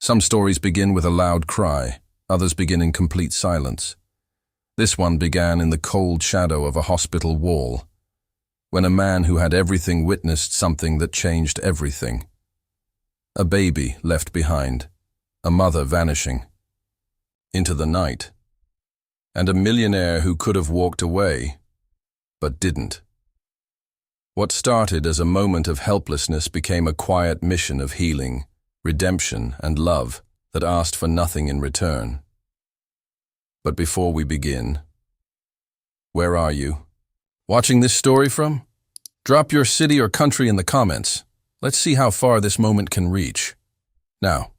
Some stories begin with a loud cry, others begin in complete silence. This one began in the cold shadow of a hospital wall, when a man who had everything witnessed something that changed everything. A baby left behind, a mother vanishing into the night, and a millionaire who could have walked away, but didn't. What started as a moment of helplessness became a quiet mission of healing, redemption, and love that asked for nothing in return. But before we begin, where are you watching this story from? Drop your city or country in the comments. Let's see how far this moment can reach. Now,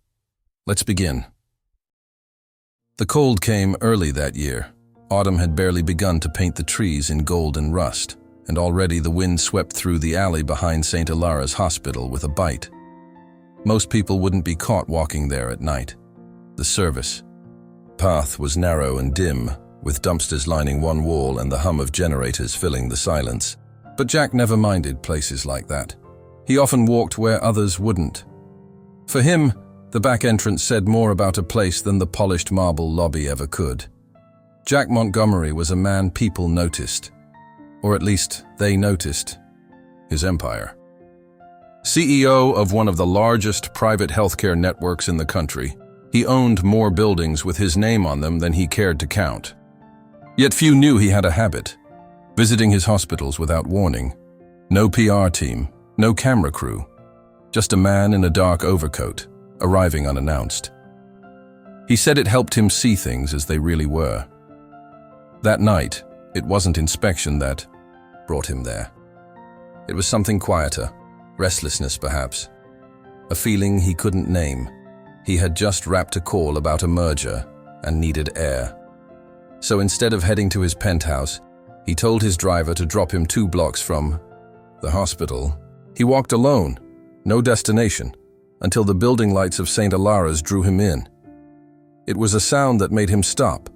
let's begin. The cold came early that year. Autumn had barely begun to paint the trees in gold and rust, and already the wind swept through the alley behind St. Hilara's hospital with a bite. Most people wouldn't be caught walking there at night. The service path was narrow and dim, with dumpsters lining one wall and the hum of generators filling the silence. But Jack never minded places like that. He often walked where others wouldn't. For him, the back entrance said more about a place than the polished marble lobby ever could. Jack Montgomery was a man people noticed, or at least they noticed his empire. CEO of one of the largest private healthcare networks in the country, he owned more buildings with his name on them than he cared to count. Yet few knew he had a habit, visiting his hospitals without warning. No PR team, no camera crew, just a man in a dark overcoat, arriving unannounced. He said it helped him see things as they really were. That night, it wasn't inspection that brought him there. It was something quieter, restlessness perhaps, a feeling he couldn't name. He had just wrapped a call about a merger and needed air. So instead of heading to his penthouse, he told his driver to drop him 2 blocks from the hospital. He walked alone, no destination, until the building lights of St. Hilara's drew him in. It was a sound that made him stop.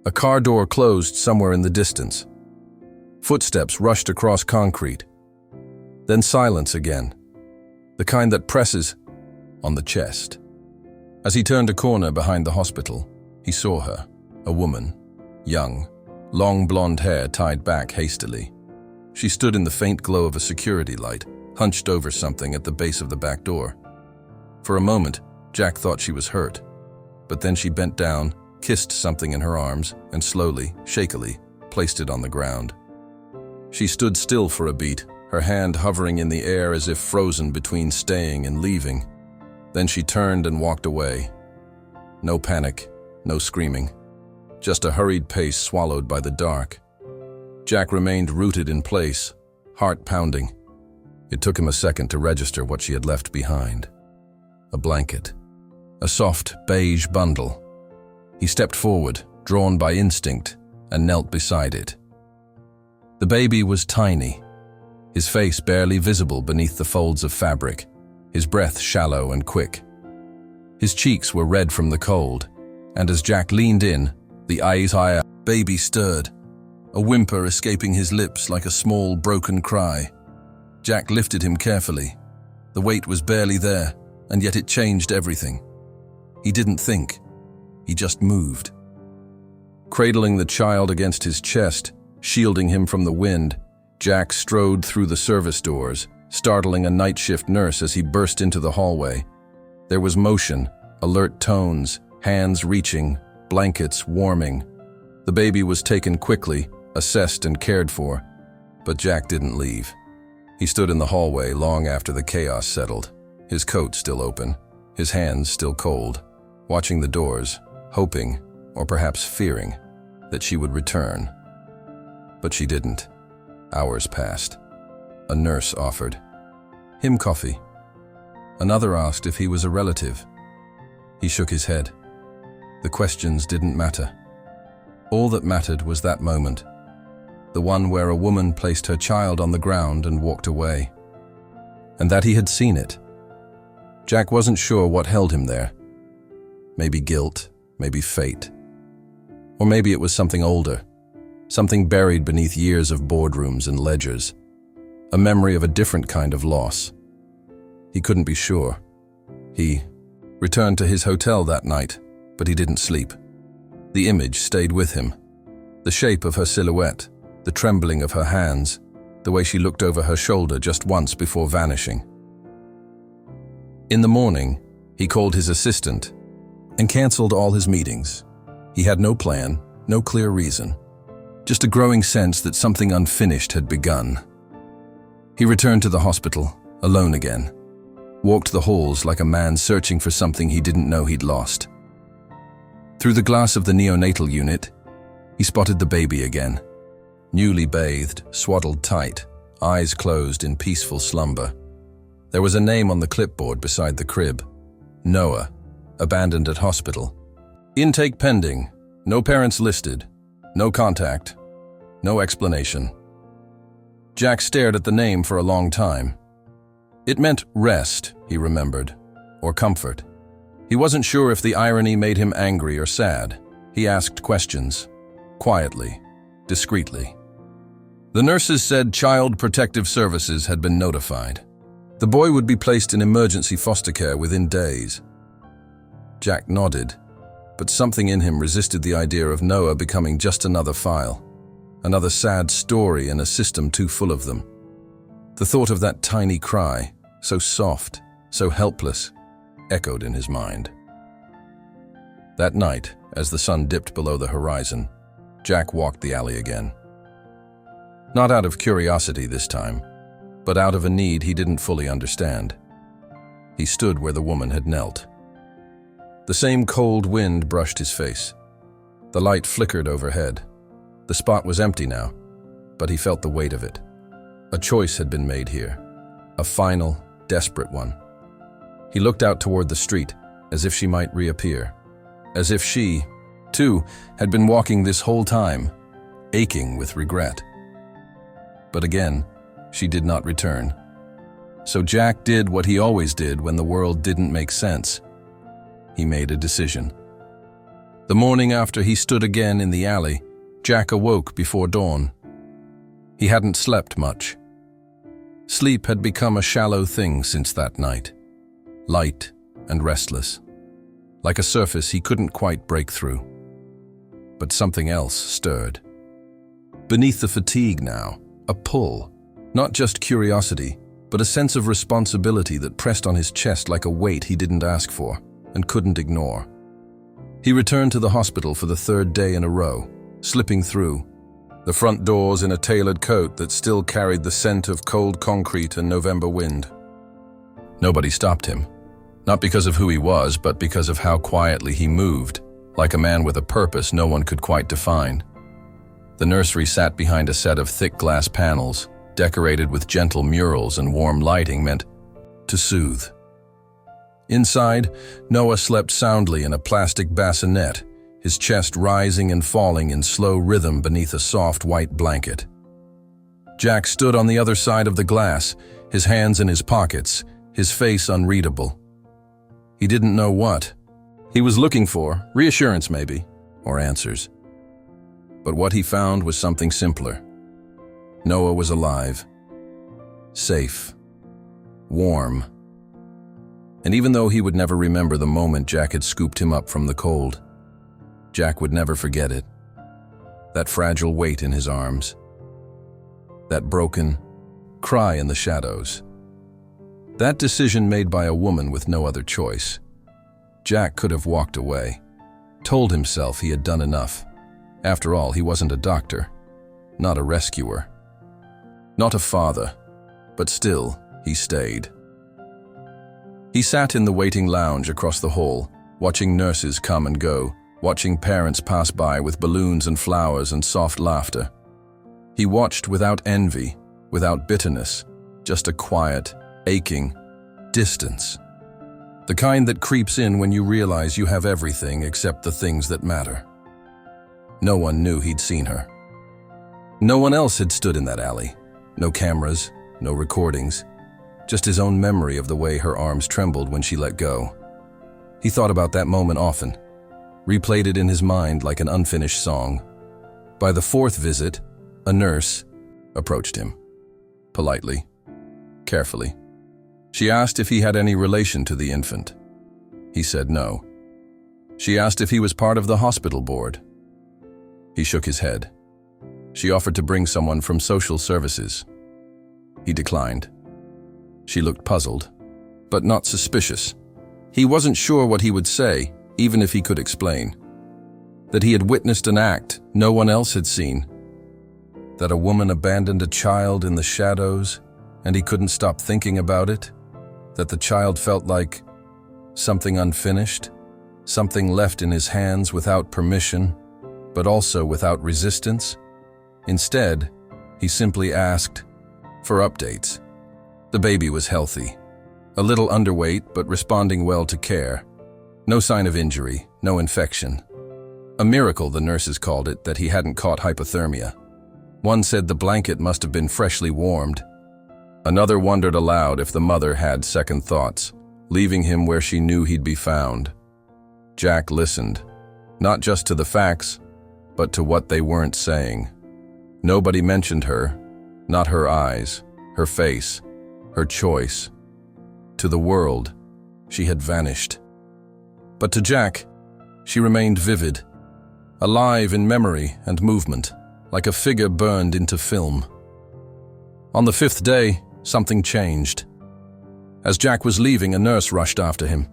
A car door closed somewhere in the distance. Footsteps rushed across concrete. Then silence again, the kind that presses on the chest. As he turned a corner behind the hospital, he saw her, a woman, young, long blonde hair tied back hastily. She stood in the faint glow of a security light, hunched over something at the base of the back door. For a moment, Jack thought she was hurt, but then she bent down, kissed something in her arms, and slowly, shakily, placed it on the ground. She stood still for a beat, her hand hovering in the air as if frozen between staying and leaving. Then she turned and walked away. No panic, no screaming, just a hurried pace swallowed by the dark. Jack remained rooted in place, heart pounding. It took him a second to register what she had left behind. A blanket, a soft beige bundle. He stepped forward, drawn by instinct, and knelt beside it. The baby was tiny, his face barely visible beneath the folds of fabric, his breath shallow and quick. His cheeks were red from the cold, and as Jack leaned in, the baby stirred, a whimper escaping his lips like a small, broken cry. Jack lifted him carefully. The weight was barely there, and yet it changed everything. He didn't think. He just moved. Cradling the child against his chest, shielding him from the wind, Jack strode through the service doors, startling a night shift nurse as he burst into the hallway. There was motion, alert tones, hands reaching, blankets warming. The baby was taken quickly, assessed and cared for, but Jack didn't leave. He stood in the hallway long after the chaos settled, his coat still open, his hands still cold, watching the doors, hoping, or perhaps fearing, that she would return. But she didn't. Hours passed. A nurse offered him coffee. Another asked if he was a relative. He shook his head. The questions didn't matter. All that mattered was that moment, the one where a woman placed her child on the ground and walked away, and that he had seen it. Jack wasn't sure what held him there. Maybe guilt, maybe fate, or maybe it was something older, something buried beneath years of boardrooms and ledgers, a memory of a different kind of loss. He couldn't be sure. He returned to his hotel that night, but he didn't sleep. The image stayed with him. The shape of her silhouette, the trembling of her hands, the way she looked over her shoulder just once before vanishing. In the morning, he called his assistant and canceled all his meetings. He had no plan, no clear reason, just a growing sense that something unfinished had begun. He returned to the hospital, alone again, walked the halls like a man searching for something he didn't know he'd lost. Through the glass of the neonatal unit, he spotted the baby again, newly bathed, swaddled tight, eyes closed in peaceful slumber. There was a name on the clipboard beside the crib: Noah, abandoned at hospital. Intake pending, no parents listed, no contact, no explanation. Jack stared at the name for a long time. It meant rest, he remembered, or comfort. He wasn't sure if the irony made him angry or sad. He asked questions, quietly, discreetly. The nurses said Child Protective Services had been notified. The boy would be placed in emergency foster care within days. Jack nodded, but something in him resisted the idea of Noah becoming just another file, another sad story in a system too full of them. The thought of that tiny cry, so soft, so helpless, echoed in his mind. That night, as the sun dipped below the horizon, Jack walked the alley again. Not out of curiosity this time, but out of a need he didn't fully understand. He stood where the woman had knelt. The same cold wind brushed his face. The light flickered overhead. The spot was empty now, but he felt the weight of it. A choice had been made here, a final, desperate one. He looked out toward the street, as if she might reappear, as if she, too, had been walking this whole time, aching with regret. But again, she did not return. So Jack did what he always did when the world didn't make sense. He made a decision. The morning after he stood again in the alley, Jack awoke before dawn. He hadn't slept much. Sleep had become a shallow thing since that night, light and restless, like a surface he couldn't quite break through. But something else stirred. Beneath the fatigue now, a pull, not just curiosity, but a sense of responsibility that pressed on his chest like a weight he didn't ask for and couldn't ignore. He returned to the hospital for the third day in a row, slipping through, the front doors in a tailored coat that still carried the scent of cold concrete and November wind. Nobody stopped him, not because of who he was, but because of how quietly he moved, like a man with a purpose no one could quite define. The nursery sat behind a set of thick glass panels, decorated with gentle murals and warm lighting meant to soothe. Inside, Noah slept soundly in a plastic bassinet, his chest rising and falling in slow rhythm beneath a soft white blanket. Jack stood on the other side of the glass, his hands in his pockets, his face unreadable. He didn't know what. He was looking for reassurance maybe, or answers. But what he found was something simpler. Noah was alive, safe, warm. And even though he would never remember the moment Jack had scooped him up from the cold, Jack would never forget it. That fragile weight in his arms, that broken cry in the shadows, that decision made by a woman with no other choice. Jack could have walked away, told himself he had done enough. After all, he wasn't a doctor, not a rescuer, not a father, but still, he stayed. He sat in the waiting lounge across the hall, watching nurses come and go, watching parents pass by with balloons and flowers and soft laughter. He watched without envy, without bitterness, just a quiet, aching distance. The kind that creeps in when you realize you have everything except the things that matter. No one knew he'd seen her. No one else had stood in that alley. No cameras, no recordings, just his own memory of the way her arms trembled when she let go. He thought about that moment often, replayed it in his mind like an unfinished song. By the fourth visit, a nurse approached him, politely, carefully. She asked if he had any relation to the infant. He said no. She asked if he was part of the hospital board. He shook his head. She offered to bring someone from social services. He declined. She looked puzzled, but not suspicious. He wasn't sure what he would say, even if he could explain. That he had witnessed an act no one else had seen. That a woman abandoned a child in the shadows, and he couldn't stop thinking about it. That the child felt like something unfinished, something left in his hands without permission, but also without resistance. Instead, he simply asked for updates. The baby was healthy, a little underweight but responding well to care. No sign of injury, no infection. A miracle, the nurses called it, that he hadn't caught hypothermia. One said the blanket must have been freshly warmed. Another wondered aloud if the mother had second thoughts, leaving him where she knew he'd be found. Jack listened, not just to the facts, but to what they weren't saying. Nobody mentioned her, not her eyes, her face, her choice. To the world, she had vanished. But to Jack, she remained vivid, alive in memory and movement, like a figure burned into film. On the 5th day, something changed. As Jack was leaving, a nurse rushed after him.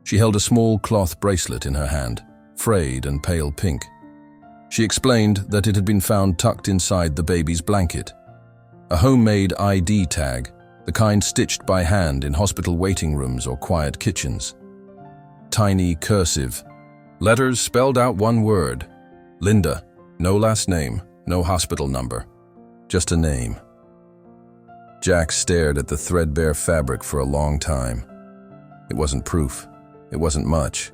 She held a small cloth bracelet in her hand, frayed and pale pink. She explained that it had been found tucked inside the baby's blanket. A homemade ID tag, the kind stitched by hand in hospital waiting rooms or quiet kitchens. Tiny cursive. Letters spelled out one word. Linda. No last name, no hospital number. Just a name. Jack stared at the threadbare fabric for a long time. It wasn't proof. It wasn't much.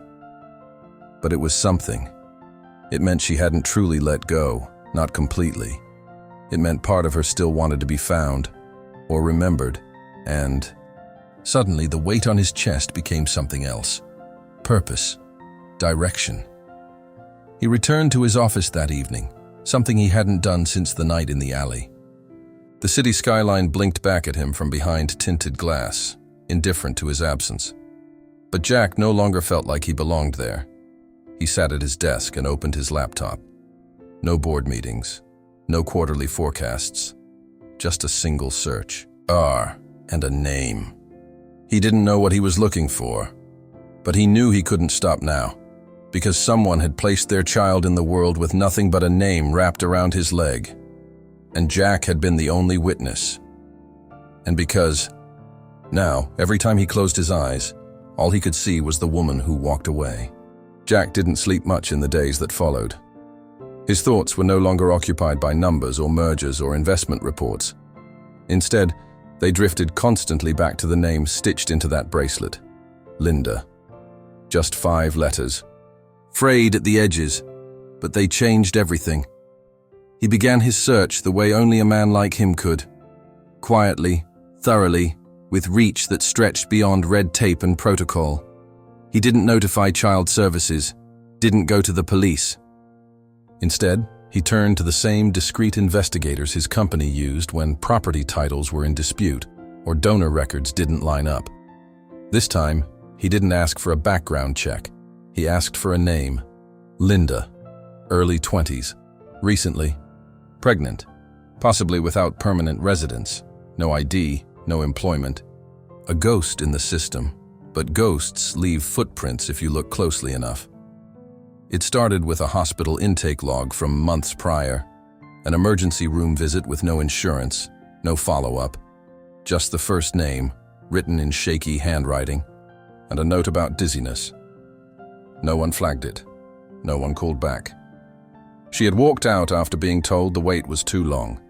But it was something. It meant she hadn't truly let go, not completely. It meant part of her still wanted to be found, or remembered, and suddenly the weight on his chest became something else. Purpose. Direction. He returned to his office that evening, something he hadn't done since the night in the alley. The city skyline blinked back at him from behind tinted glass, indifferent to his absence. But Jack no longer felt like he belonged there. He sat at his desk and opened his laptop. No board meetings, no quarterly forecasts, just a single search. And a name. He didn't know what he was looking for, but he knew he couldn't stop now, because someone had placed their child in the world with nothing but a name wrapped around his leg. And Jack had been the only witness. And because, now, every time he closed his eyes, all he could see was the woman who walked away. Jack didn't sleep much in the days that followed. His thoughts were no longer occupied by numbers or mergers or investment reports. Instead, they drifted constantly back to the name stitched into that bracelet. Linda. Just 5 letters. Frayed at the edges, but they changed everything. He began his search the way only a man like him could. Quietly, thoroughly, with reach that stretched beyond red tape and protocol. He didn't notify child services, didn't go to the police. Instead, he turned to the same discreet investigators his company used when property titles were in dispute or donor records didn't line up. This time, he didn't ask for a background check. He asked for a name. Linda. Early 20s. Recently. Pregnant. Possibly without permanent residence. No ID, no employment. A ghost in the system. But ghosts leave footprints if you look closely enough. It started with a hospital intake log from months prior, an emergency room visit with no insurance, no follow-up, just the first name, written in shaky handwriting, and a note about dizziness. No one flagged it. No one called back. She had walked out after being told the wait was too long.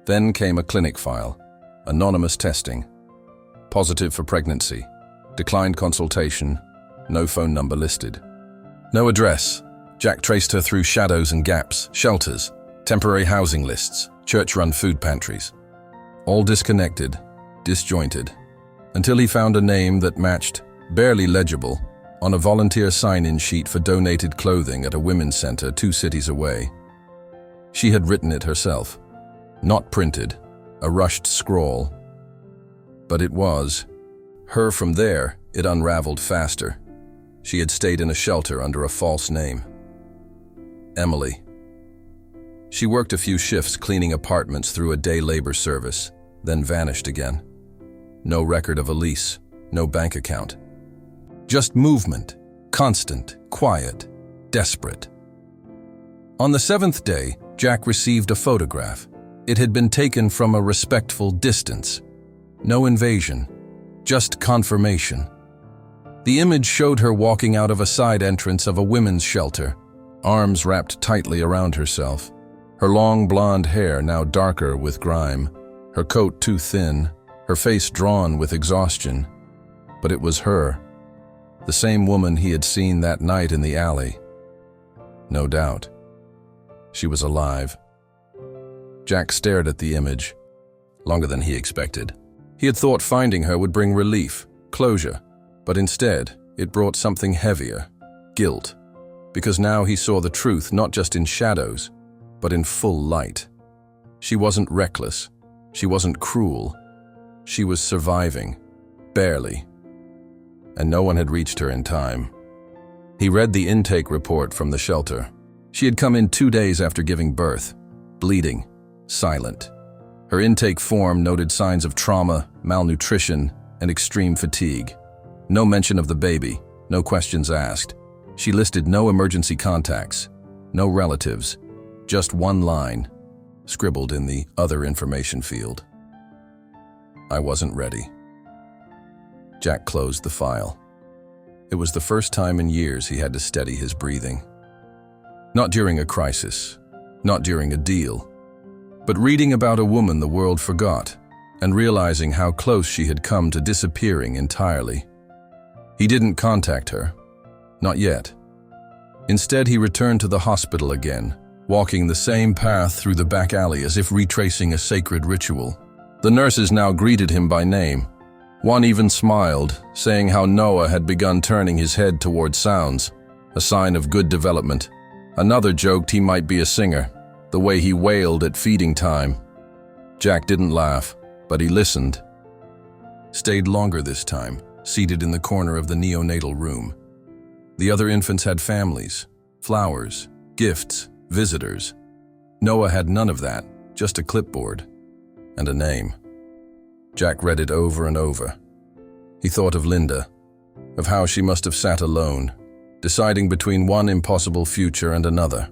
Then came a clinic file, anonymous testing, positive for pregnancy, declined consultation, no phone number listed. No address. Jack traced her through shadows and gaps, shelters, temporary housing lists, church-run food pantries. All disconnected, disjointed, until he found a name that matched, barely legible, on a volunteer sign-in sheet for donated clothing at a women's center 2 cities away. She had written it herself. Not printed, a rushed scrawl. But it was. Her from there, it unraveled faster. She had stayed in a shelter under a false name. Emily. She worked a few shifts cleaning apartments through a day labor service, then vanished again. No record of a lease, no bank account. Just movement, constant, quiet, desperate. On the 7th day, Jack received a photograph. It had been taken from a respectful distance. No invasion, just confirmation. The image showed her walking out of a side entrance of a women's shelter, arms wrapped tightly around herself, her long blonde hair now darker with grime, her coat too thin, her face drawn with exhaustion. But it was her, the same woman he had seen that night in the alley. No doubt. She was alive. Jack stared at the image, longer than he expected. He had thought finding her would bring relief, closure, but instead, it brought something heavier, guilt, because now he saw the truth not just in shadows, but in full light. She wasn't reckless. She wasn't cruel. She was surviving, barely. And no one had reached her in time. He read the intake report from the shelter. She had come in 2 days after giving birth, bleeding, silent. Her intake form noted signs of trauma, malnutrition, and extreme fatigue. No mention of the baby, no questions asked. She listed no emergency contacts, no relatives, just one line, scribbled in the other information field. I wasn't ready. Jack closed the file. It was the first time in years he had to steady his breathing. Not during a crisis, not during a deal, but reading about a woman the world forgot and realizing how close she had come to disappearing entirely. He didn't contact her. Not yet. Instead, he returned to the hospital again, walking the same path through the back alley as if retracing a sacred ritual. The nurses now greeted him by name. One even smiled, saying how Noah had begun turning his head toward sounds, a sign of good development. Another joked he might be a singer, the way he wailed at feeding time. Jack didn't laugh, but he listened. Stayed longer this time, seated in the corner of the neonatal room. The other infants had families, flowers, gifts, visitors. Noah had none of that, just a clipboard and a name. Jack read it over and over. He thought of Linda, of how she must have sat alone, deciding between one impossible future and another.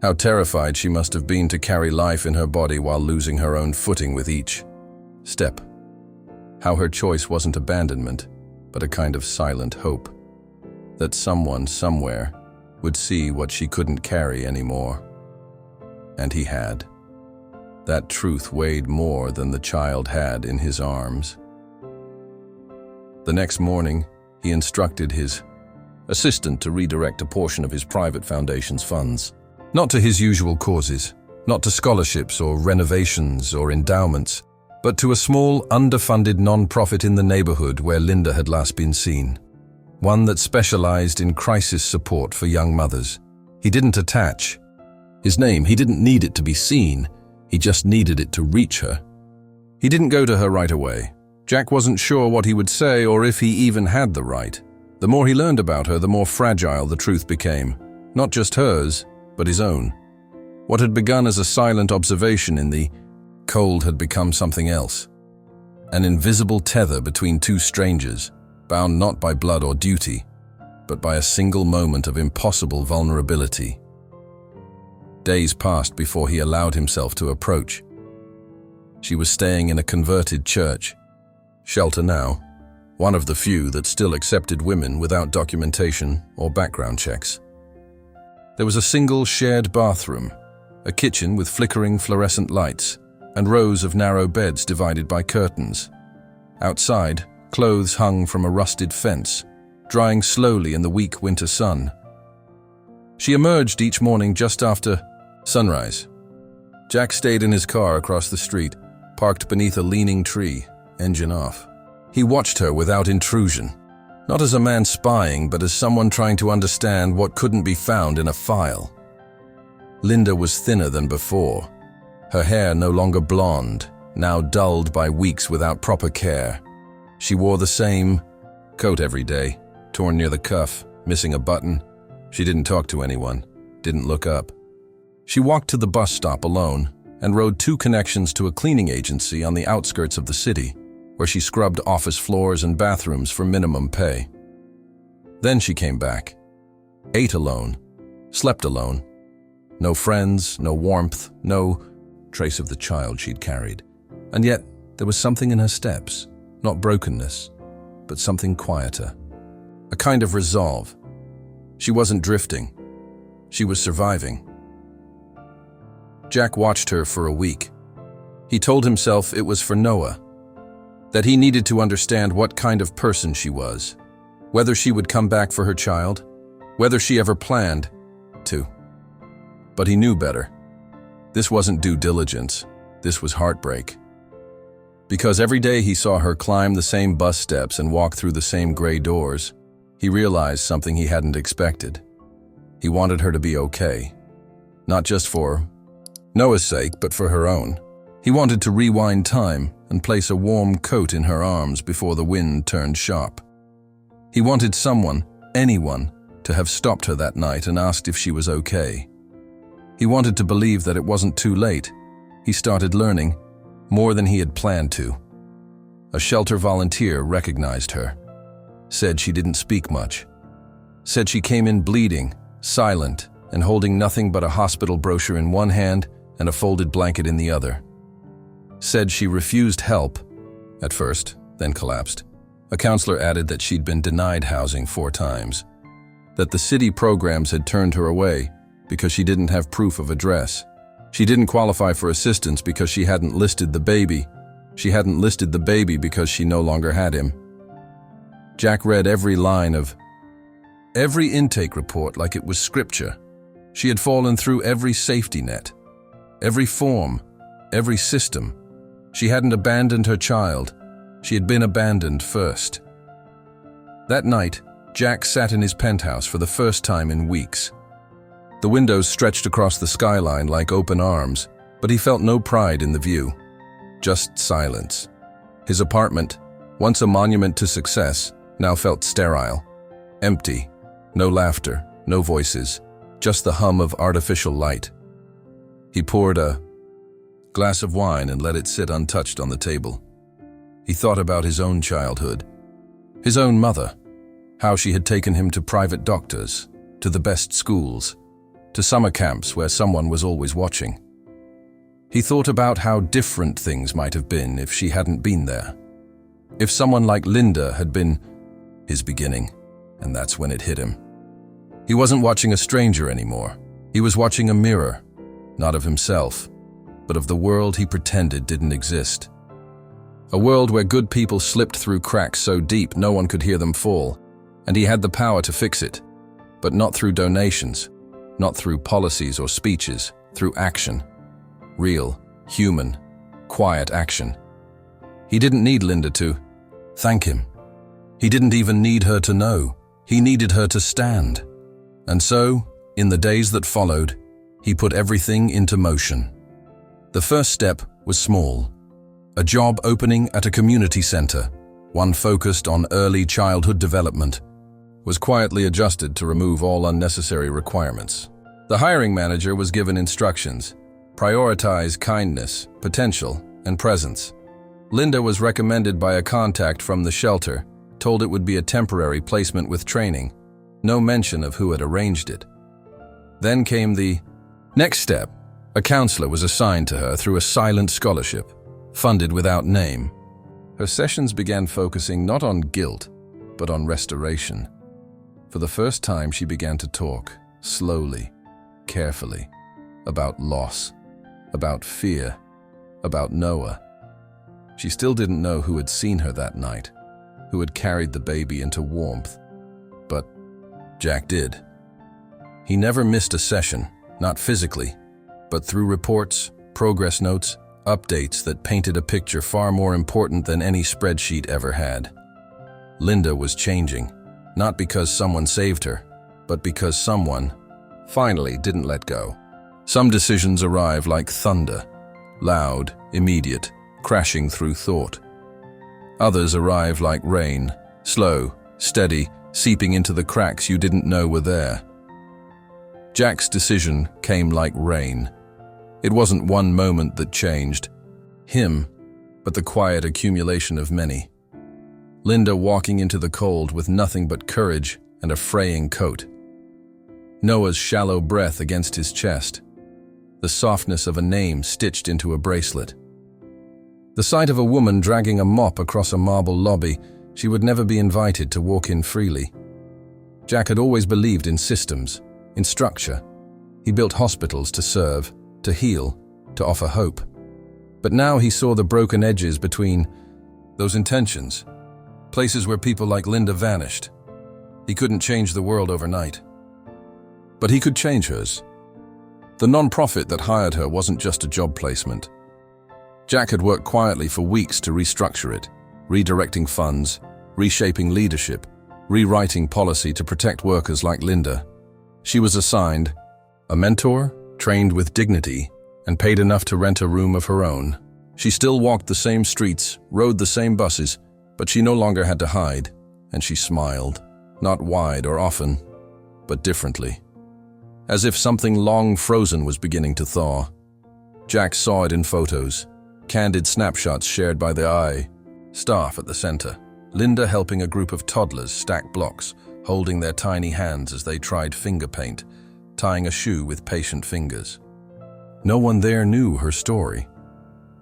How terrified she must have been to carry life in her body while losing her own footing with each step. How her choice wasn't abandonment, but a kind of silent hope. That someone, somewhere, would see what she couldn't carry anymore. And he had. That truth weighed more than the child had in his arms. The next morning, he instructed his assistant to redirect a portion of his private foundation's funds. Not to his usual causes, not to scholarships or renovations or endowments, but to a small, underfunded non-profit in the neighborhood where Linda had last been seen. One that specialized in crisis support for young mothers. He didn't attach his name. He didn't need it to be seen. He just needed it to reach her. He didn't go to her right away. Jack wasn't sure what he would say or if he even had the right. The more he learned about her, the more fragile the truth became. Not just hers, but his own. What had begun as a silent observation in the cold had become something else. An invisible tether between two strangers, bound not by blood or duty, but by a single moment of impossible vulnerability. Days passed before he allowed himself to approach. She was staying in a converted church. Shelter now, one of the few that still accepted women without documentation or background checks. There was a single shared bathroom, a kitchen with flickering fluorescent lights, and rows of narrow beds divided by curtains. Outside, clothes hung from a rusted fence, drying slowly in the weak winter sun. She emerged each morning just after sunrise. Jack stayed in his car across the street, parked beneath a leaning tree, engine off. He watched her without intrusion, not as a man spying, but as someone trying to understand what couldn't be found in a file. Linda was thinner than before, her hair no longer blonde, now dulled by weeks without proper care. She wore the same Coat every day, torn near the cuff, missing a button. She didn't talk to anyone, didn't look up. She walked to the bus stop alone and rode 2 connections to a cleaning agency on the outskirts of the city, where she scrubbed office floors and bathrooms for minimum pay. Then she came back, ate alone, slept alone. No friends, no warmth, no trace of the child she'd carried. And yet, there was something in her steps, not brokenness, but something quieter. A kind of resolve. She wasn't drifting. She was surviving. Jack watched her for a week. He told himself it was for Noah, that he needed to understand what kind of person she was, whether she would come back for her child, whether she ever planned to. But he knew better. This wasn't due diligence. This was heartbreak. Because every day he saw her climb the same bus steps and walk through the same gray doors, he realized something he hadn't expected. He wanted her to be okay. Not just for Noah's sake, but for her own. He wanted to rewind time and place a warm coat in her arms before the wind turned sharp. He wanted someone, anyone, to have stopped her that night and asked if she was okay. He wanted to believe that it wasn't too late. He started learning, more than he had planned to. A shelter volunteer recognized her, said she didn't speak much, said she came in bleeding, silent, and holding nothing but a hospital brochure in one hand and a folded blanket in the other. Said she refused help, at first, then collapsed. A counselor added that she'd been denied housing 4 times, that the city programs had turned her away because she didn't have proof of address. She didn't qualify for assistance because she hadn't listed the baby. She hadn't listed the baby because she no longer had him. Jack read every line of every intake report like it was scripture. She had fallen through every safety net, every form, every system. She hadn't abandoned her child. She had been abandoned first. That night, Jack sat in his penthouse for the first time in weeks. The windows stretched across the skyline like open arms, but he felt no pride in the view. Just silence. His apartment, once a monument to success, now felt sterile, empty. No laughter, no voices, just the hum of artificial light. He poured a glass of wine and let it sit untouched on the table. He thought about his own childhood, his own mother, how she had taken him to private doctors, to the best schools, to summer camps where someone was always watching. He thought about how different things might have been if she hadn't been there. If someone like Linda had been his beginning, and that's when it hit him. He wasn't watching a stranger anymore. He was watching a mirror, not of himself, but of the world he pretended didn't exist. A world where good people slipped through cracks so deep no one could hear them fall, and he had the power to fix it, but not through donations, not through policies or speeches, through action. Real, human, quiet action. He didn't need Linda to thank him. He didn't even need her to know. He needed her to stand. And so, in the days that followed, he put everything into motion. The first step was small. A job opening at a community center, one focused on early childhood development, was quietly adjusted to remove all unnecessary requirements. The hiring manager was given instructions: prioritize kindness, potential, and presence. Linda was recommended by a contact from the shelter, told it would be a temporary placement with training. No mention of who had arranged it. Then came the next step. A counselor was assigned to her through a silent scholarship, funded without name. Her sessions began focusing not on guilt, but on restoration. For the first time, she began to talk, slowly, carefully, about loss, about fear, about Noah. She still didn't know who had seen her that night, who had carried the baby into warmth. But Jack did. He never missed a session, not physically, but through reports, progress notes, updates that painted a picture far more important than any spreadsheet ever had. Linda was changing, not because someone saved her, but because someone finally didn't let go. Some decisions arrive like thunder, loud, immediate, crashing through thought. Others arrive like rain, slow, steady, seeping into the cracks you didn't know were there. Jack's decision came like rain. It wasn't one moment that changed him, but the quiet accumulation of many. Linda walking into the cold with nothing but courage and a fraying coat. Noah's shallow breath against his chest. The softness of a name stitched into a bracelet. The sight of a woman dragging a mop across a marble lobby she would never be invited to walk in freely. Jack had always believed in systems, in structure. He built hospitals to serve, to heal, to offer hope. But now he saw the broken edges between those intentions, places where people like Linda vanished. He couldn't change the world overnight. But he could change hers. The non-profit that hired her wasn't just a job placement. Jack had worked quietly for weeks to restructure it, redirecting funds, reshaping leadership, rewriting policy to protect workers like Linda. She was assigned a mentor, trained with dignity, and paid enough to rent a room of her own. She still walked the same streets, rode the same buses, but she no longer had to hide, and she smiled, not wide or often, but differently. As if something long frozen was beginning to thaw. Jack saw it in photos, candid snapshots shared by the eye, staff at the center, Linda helping a group of toddlers stack blocks, holding their tiny hands as they tried finger paint, tying a shoe with patient fingers. No one there knew her story.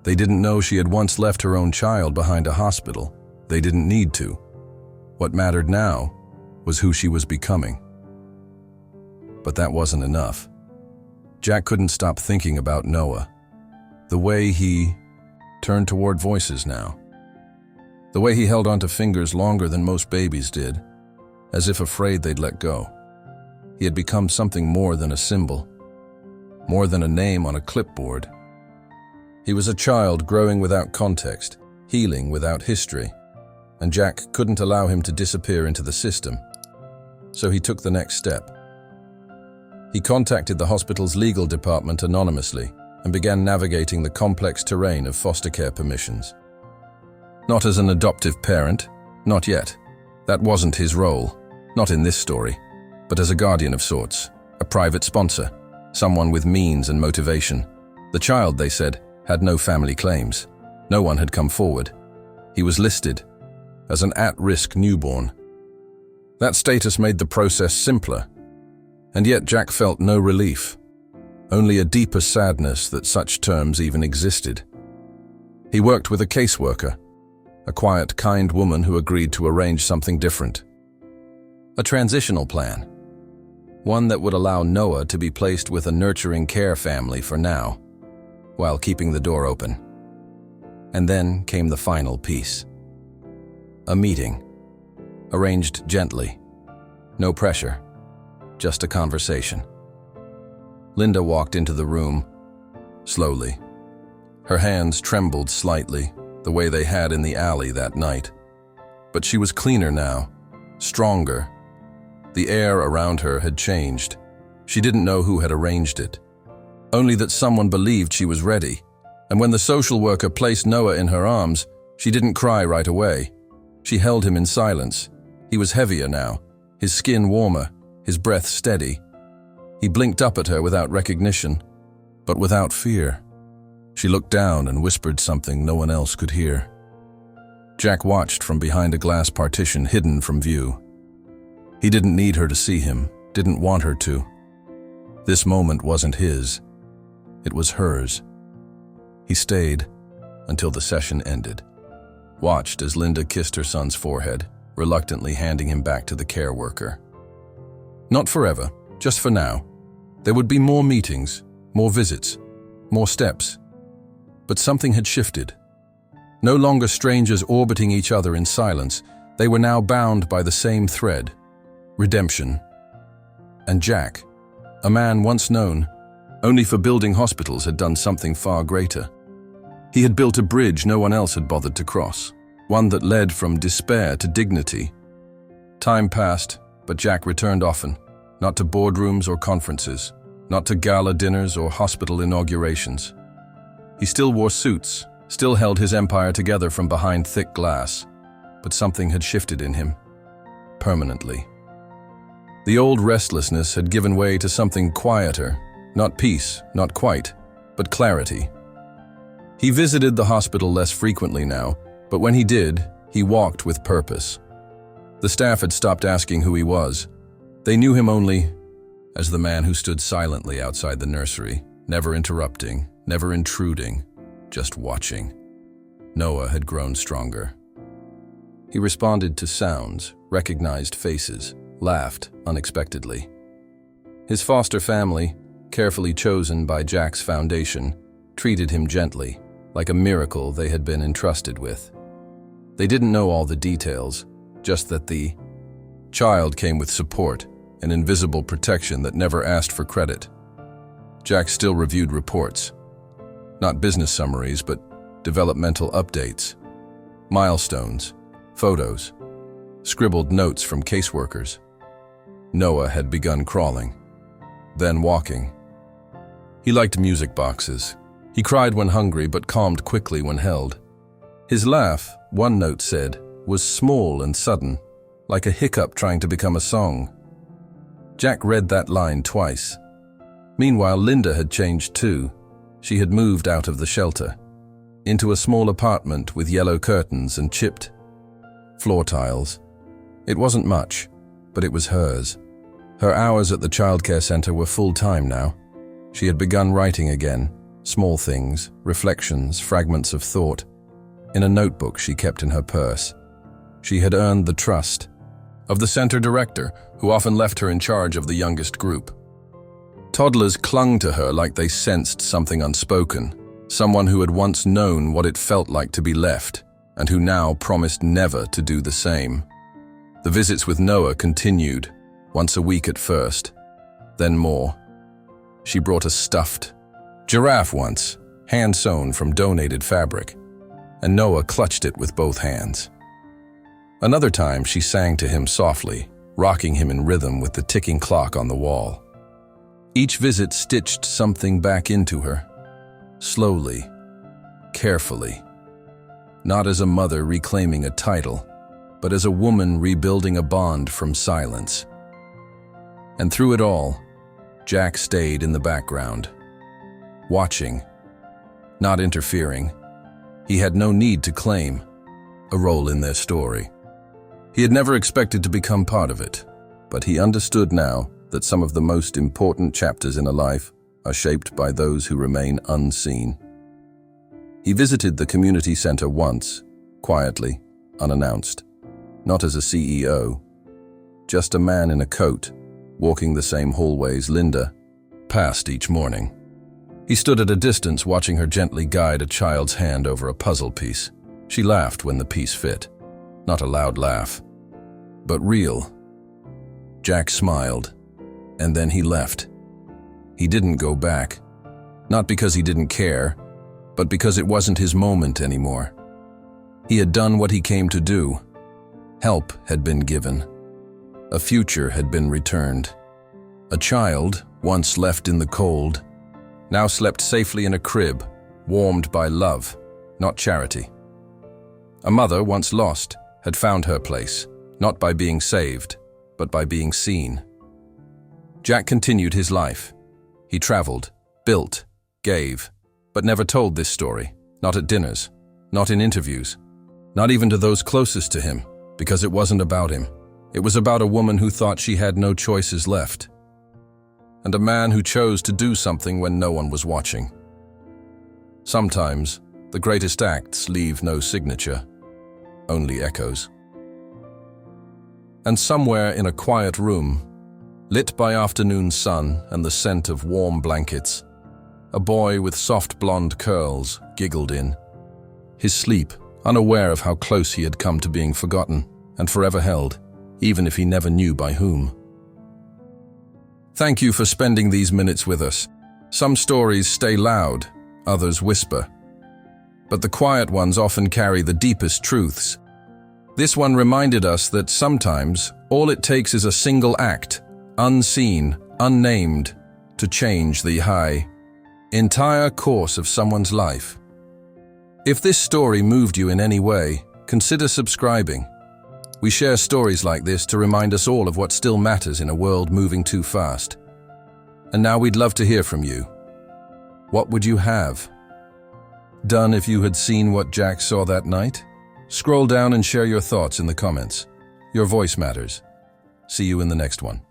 They didn't know she had once left her own child behind a hospital. They didn't need to. What mattered now was who she was becoming. But that wasn't enough. Jack couldn't stop thinking about Noah. The way he turned toward voices now. The way he held onto fingers longer than most babies did, as if afraid they'd let go. He had become something more than a symbol, more than a name on a clipboard. He was a child growing without context, healing without history, and Jack couldn't allow him to disappear into the system. So he took the next step. He contacted the hospital's legal department anonymously and began navigating the complex terrain of foster care permissions. Not as an adoptive parent, not yet. That wasn't his role, not in this story, but as a guardian of sorts, a private sponsor, someone with means and motivation. The child, they said, had no family claims. No one had come forward. He was listed as an at-risk newborn. That status made the process simpler, and yet Jack felt no relief, only a deeper sadness that such terms even existed. He worked with a caseworker, a quiet, kind woman who agreed to arrange something different. A transitional plan, one that would allow Noah to be placed with a nurturing care family for now, while keeping the door open. And then came the final piece. A meeting, arranged gently. No pressure, just a conversation. Linda walked into the room, slowly. Her hands trembled slightly, the way they had in the alley that night. But she was cleaner now, stronger. The air around her had changed. She didn't know who had arranged it, only that someone believed she was ready. And when the social worker placed Noah in her arms, she didn't cry right away. She held him in silence. He was heavier now, his skin warmer, his breath steady. He blinked up at her without recognition, but without fear. She looked down and whispered something no one else could hear. Jack watched from behind a glass partition hidden from view. He didn't need her to see him, didn't want her to. This moment wasn't his. It was hers. He stayed until the session ended, watched as Linda kissed her son's forehead, reluctantly handing him back to the care worker. Not forever, just for now. There would be more meetings, more visits, more steps. But something had shifted. No longer strangers orbiting each other in silence, they were now bound by the same thread: redemption. And Jack, a man once known only for building hospitals, had done something far greater. He had built a bridge no one else had bothered to cross, one that led from despair to dignity. Time passed, but Jack returned often, not to boardrooms or conferences, not to gala dinners or hospital inaugurations. He still wore suits, still held his empire together from behind thick glass, but something had shifted in him. permanently. The old restlessness had given way to something quieter, not peace, not quite, but clarity. He visited the hospital less frequently now, but when he did, he walked with purpose. The staff had stopped asking who he was. They knew him only as the man who stood silently outside the nursery, never interrupting, never intruding, just watching. Noah had grown stronger. He responded to sounds, recognized faces, laughed unexpectedly. His foster family, carefully chosen by Jack's foundation, treated him gently, like a miracle they had been entrusted with. They didn't know all the details, just that the child came with support, an invisible protection that never asked for credit. Jack still reviewed reports. Not business summaries, but developmental updates, milestones, photos, scribbled notes from caseworkers. Noah had begun crawling, then walking. He liked music boxes. He cried when hungry, but calmed quickly when held. His laugh, one note said, was small and sudden, like a hiccup trying to become a song. Jack read that line twice. Meanwhile, Linda had changed too. She had moved out of the shelter, into a small apartment with yellow curtains and chipped floor tiles. It wasn't much, but it was hers. Her hours at the childcare center were full-time now. She had begun writing again, small things, reflections, fragments of thought, in a notebook she kept in her purse. She had earned the trust of the center director, who often left her in charge of the youngest group. Toddlers clung to her like they sensed something unspoken, someone who had once known what it felt like to be left, and who now promised never to do the same. The visits with Noah continued, once a week at first, then more. She brought a stuffed giraffe once, hand-sewn from donated fabric, and Noah clutched it with both hands. Another time she sang to him softly, rocking him in rhythm with the ticking clock on the wall. Each visit stitched something back into her, slowly, carefully, not as a mother reclaiming a title, but as a woman rebuilding a bond from silence. And through it all, Jack stayed in the background, watching, not interfering. He had no need to claim a role in their story. He had never expected to become part of it, but he understood now that some of the most important chapters in a life are shaped by those who remain unseen. He visited the community center once, quietly, unannounced, not as a CEO, just a man in a coat, walking the same hallways Linda passed each morning. He stood at a distance watching her gently guide a child's hand over a puzzle piece. She laughed when the piece fit. Not a loud laugh, but real. Jack smiled, and then he left. He didn't go back. Not because he didn't care, but because it wasn't his moment anymore. He had done what he came to do. Help had been given. A future had been returned. A child, once left in the cold, now slept safely in a crib, warmed by love, not charity. A mother, once lost, had found her place, not by being saved, but by being seen. Jack continued his life. He traveled, built, gave, but never told this story, not at dinners, not in interviews, not even to those closest to him, because it wasn't about him. It was about a woman who thought she had no choices left, and a man who chose to do something when no one was watching. Sometimes, the greatest acts leave no signature, only echoes. And somewhere in a quiet room, lit by afternoon sun and the scent of warm blankets, a boy with soft blonde curls giggled in, his sleep unaware of how close he had come to being forgotten and forever held, even if he never knew by whom. Thank you for spending these minutes with us. Some stories stay loud, others whisper. But the quiet ones often carry the deepest truths. This one reminded us that sometimes all it takes is a single act, unseen, unnamed, to change the entire course of someone's life. If this story moved you in any way, consider subscribing. We share stories like this to remind us all of what still matters in a world moving too fast. And now we'd love to hear from you. What would you have done if you had seen what Jack saw that night? Scroll down and share your thoughts in the comments. Your voice matters. See you in the next one.